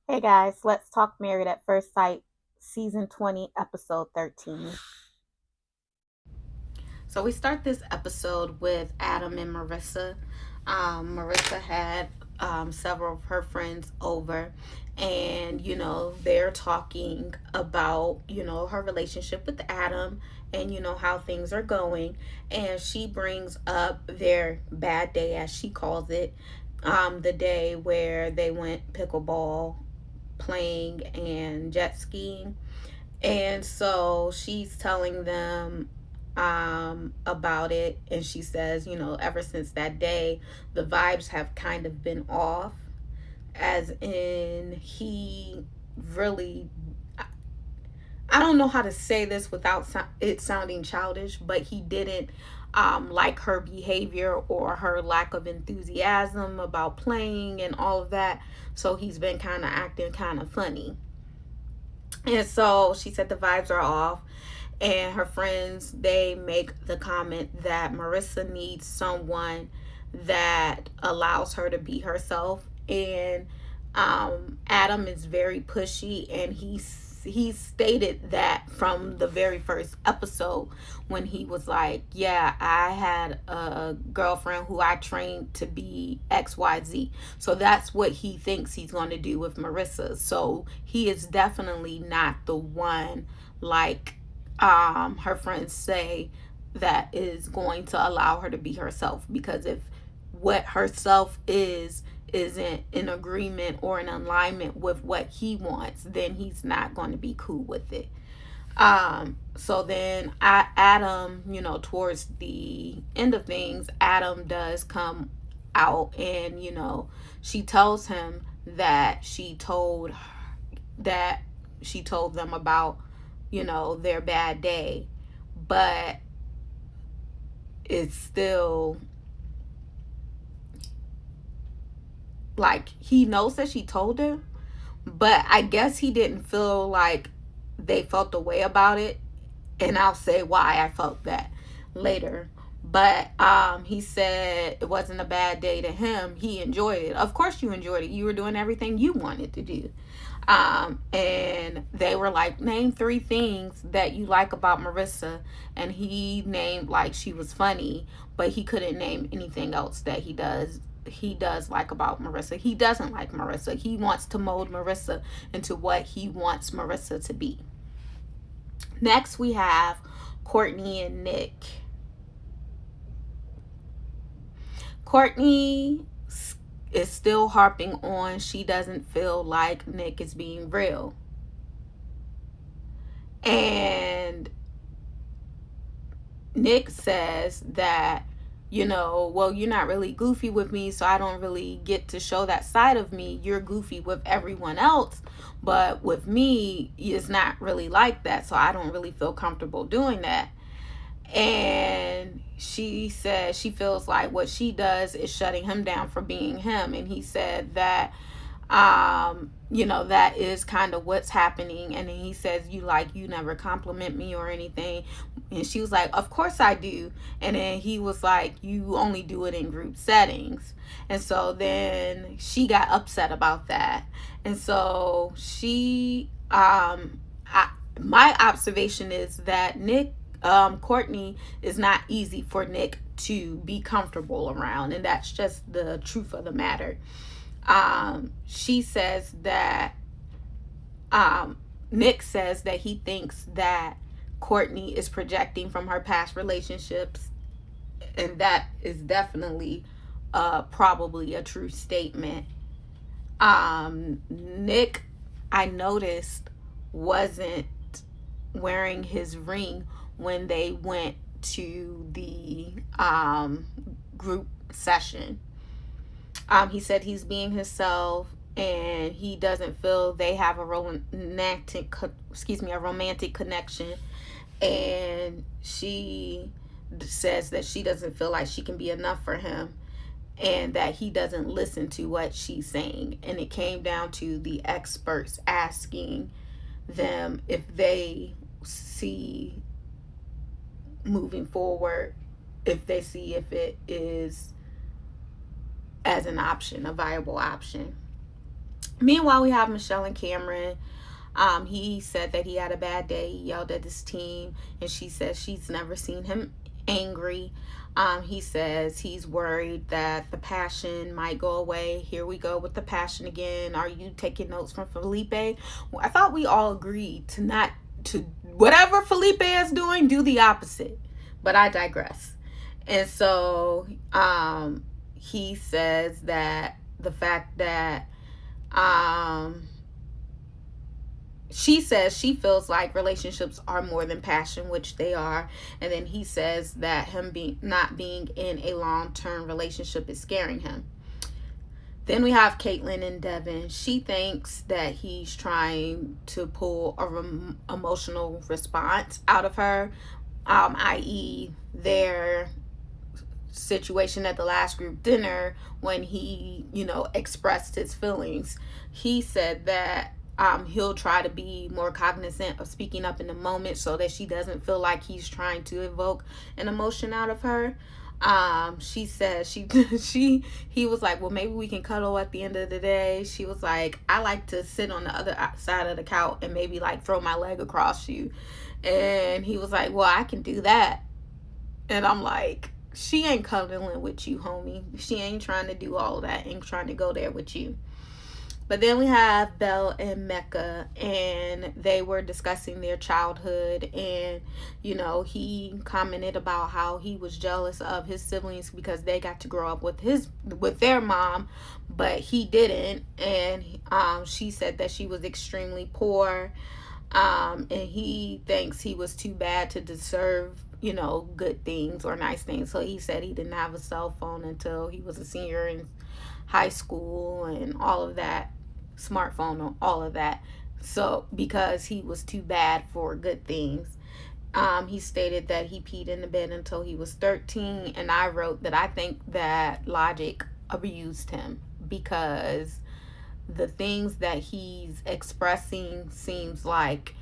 Hey guys, let's talk Married at First Sight, Season 20, Episode 13. So we start this episode with Adam and Marissa. Marissa had several of her friends over, and they're talking about her relationship with Adam and how things are going. And she brings up their bad day, as she calls it, the day where they went pickleball playing and jet skiing. And so she's telling them about it. And she says, ever since that day, the vibes have kind of been off, as in he really, I don't know how to say this without it sounding childish, but he didn't like her behavior or her lack of enthusiasm about playing and all of that. So he's been kind of acting kind of funny. And so she said the vibes are off. And her friends, they make the comment that Marissa needs someone that allows her to be herself. And Adam is very pushy, and he stated that from the very first episode, when he was like, yeah, I had a girlfriend who I trained to be XYZ. So that's what he thinks he's going to do with Marissa. So he is definitely not the one, like her friends say, that is going to allow her to be herself. Because if what herself isn't in agreement or in alignment with what he wants, then he's not going to be cool with it. So then Adam, towards the end of things, Adam does come out, and she tells him that that she told them about their bad day, but it's still like he knows that she told him, but I guess he didn't feel like they felt the way about it. And I'll say why I felt that later. But he said it wasn't a bad day to him. He enjoyed it. Of course you enjoyed it. You were doing everything you wanted to do. And they were like, name three things that you like about Marissa. And he named, like, she was funny, but he couldn't name anything else that he does like about Marissa. He doesn't like Marissa. He wants to mold Marissa into what he wants Marissa to be. Next, we have Courtney and Nick. Courtney is still harping on she doesn't feel like Nick is being real. And Nick says that, well, you're not really goofy with me, so I don't really get to show that side of me. You're goofy with everyone else, but with me, it's not really like that, so I don't really feel comfortable doing that. And she says she feels like what she does is shutting him down for being him. And he said that that is kind of what's happening. And then he says, you never compliment me or anything. And she was like, of course I do. And then he was like, you only do it in group settings. And so then she got upset about that. And so my observation is that Courtney is not easy for Nick to be comfortable around, and that's just the truth of the matter. She says that Nick says that he thinks that Courtney is projecting from her past relationships, and that is definitely probably a true statement. Nick, I noticed, wasn't wearing his ring when they went to the group session. He said he's being himself, and he doesn't feel they have a romantic connection. And she says that she doesn't feel like she can be enough for him, and that he doesn't listen to what she's saying. And it came down to the experts asking them if they see moving forward, if they see if it is as an option, a viable option. Meanwhile, we have Michelle and Cameron. He said that he had a bad day. He yelled at his team, and she says she's never seen him angry. He says he's worried that the passion might go away. Here we go with the passion again. Are you taking notes from Felipe? Well, I thought we all agreed to not to whatever Felipe is doing, do the opposite. But I digress. And so he says that the fact that she says she feels like relationships are more than passion, which they are. And then he says that him not being in a long-term relationship is scaring him. Then we have Caitlyn and Devin. She thinks that he's trying to pull a emotional response out of her, i.e. their situation at the last group dinner when he, expressed his feelings. He said that he'll try to be more cognizant of speaking up in the moment so that she doesn't feel like he's trying to evoke an emotion out of her. She said he was like, well, maybe we can cuddle at the end of the day. She was like, I like to sit on the other side of the couch and maybe like throw my leg across you. And he was like, well, I can do that. And I'm like, she ain't cuddling with you, homie. She ain't trying to do all of that. Ain't trying to go there with you. But then we have Belle and Mecca, and they were discussing their childhood, and he commented about how he was jealous of his siblings because they got to grow up with their mom, but he didn't. And she said that she was extremely poor, and he thinks he was too bad to deserve good things or nice things. So he said he didn't have a cell phone until he was a senior in high school and all of that, smartphone and all of that. So because he was too bad for good things. He stated that he peed in the bed until he was 13, and I wrote that I think that Logic abused him because the things that he's expressing seems like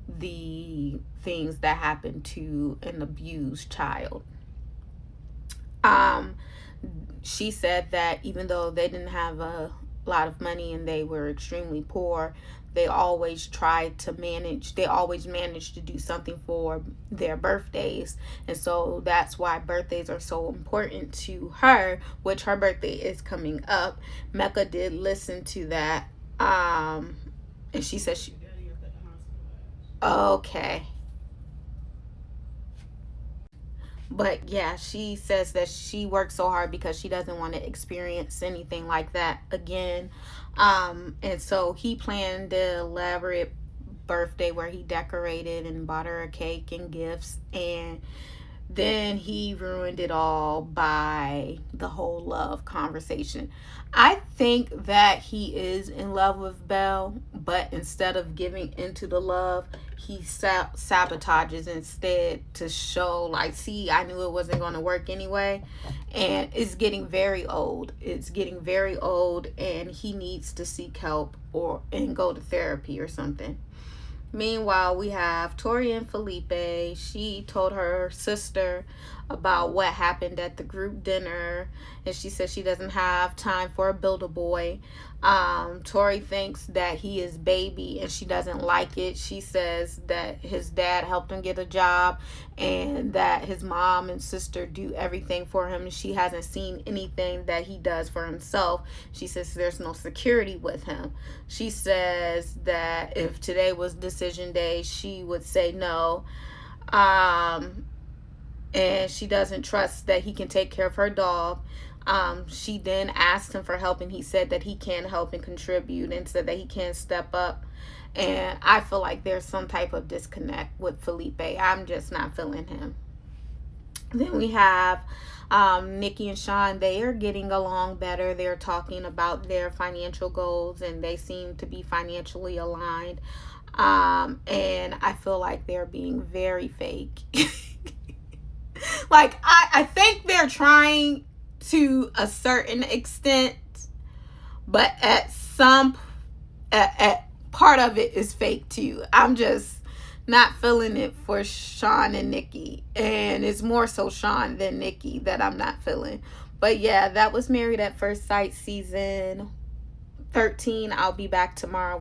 the things that happen to an abused child. She said that even though they didn't have a lot of money and they were extremely poor, they always managed to do something for their birthdays. And so that's why birthdays are so important to her, which her birthday is coming up. Mecca did listen to that. And she said okay. But yeah, she says that she works so hard because she doesn't want to experience anything like that again. And so he planned an elaborate birthday where he decorated and bought her a cake and gifts, and then he ruined it all by the whole love conversation. I think that he is in love with Belle, but instead of giving into the love, he sabotages instead to show like, see, I knew it wasn't going to work anyway. And it's getting very old. And he needs to seek help and go to therapy or something. Meanwhile, we have Tori and Felipe. She told her sister about what happened at the group dinner, and she said she doesn't have time for a Build-A-Boy. Tori thinks that he is baby, and she doesn't like it. She says that his dad helped him get a job, and that his mom and sister do everything for him. She hasn't seen anything that he does for himself. She says there's no security with him. She says that if today was decision day, she would say no. And she doesn't trust that he can take care of her dog. She then asked him for help, and he said that he can help and contribute, and said that he can step up. And I feel like there's some type of disconnect with Felipe. I'm just not feeling him. Then we have Nikki and Sean. They are getting along better. They're talking about their financial goals, and they seem to be financially aligned. And I feel like they're being very fake. Like, I think they're trying to a certain extent, but at part of it is fake too. I'm just not feeling it for Sean and Nikki, and it's more so Sean than Nikki that I'm not feeling. But yeah, that was Married at First Sight season 13. I'll be back tomorrow.